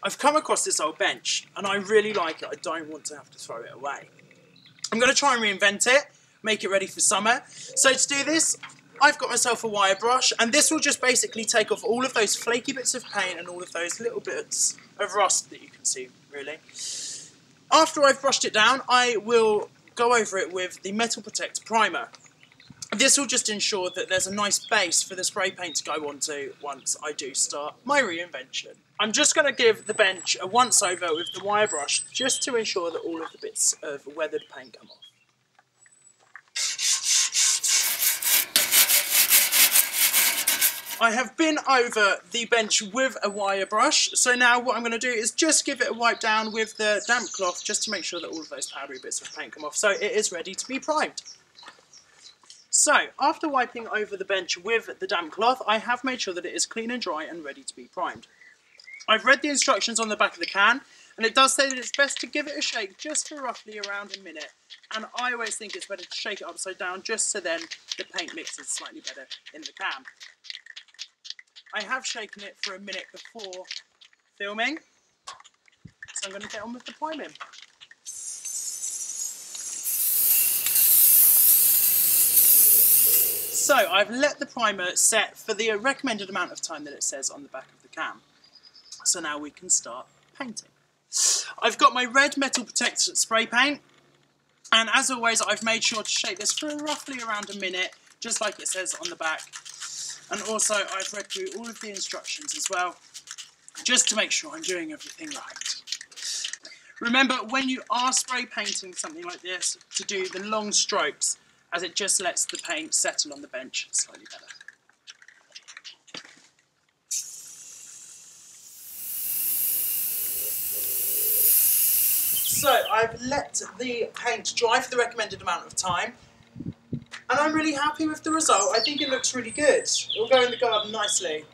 I've come across this old bench and I really like it. I don't want to have to throw it away. I'm going to try and reinvent it, make it ready for summer. So to do this, I've got myself a wire brush, and this will just basically take off all of those flaky bits of paint and all of those little bits of rust that you can see, really. After I've brushed it down, I will go over it with the Metal Protekt primer. This will just ensure that there's a nice base for the spray paint to go onto once I do start my reinvention. I'm just going to give the bench a once over with the wire brush just to ensure that all of the bits of weathered paint come off. I have been over the bench with a wire brush, so now what I'm going to do is just give it a wipe down with the damp cloth just to make sure that all of those powdery bits of paint come off, so it is ready to be primed. So, after wiping over the bench with the damp cloth, I have made sure that it is clean and dry and ready to be primed. I've read the instructions on the back of the can, and it does say that it's best to give it a shake just for roughly around a minute, and I always think it's better to shake it upside down just so then the paint mixes slightly better in the can. I have shaken it for a minute before filming, so I'm going to get on with the priming. So I've let the primer set for the recommended amount of time that it says on the back of the can. So now we can start painting. I've got my red Metal Protekt spray paint, and as always I've made sure to shake this for roughly around a minute, just like it says on the back. And also I've read through all of the instructions as well, just to make sure I'm doing everything right. Remember, when you are spray painting something like this, to do the long strokes, as it just lets the paint settle on the bench slightly better. So I've let the paint dry for the recommended amount of time, and I'm really happy with the result. I think it looks really good. It will go in the garden nicely.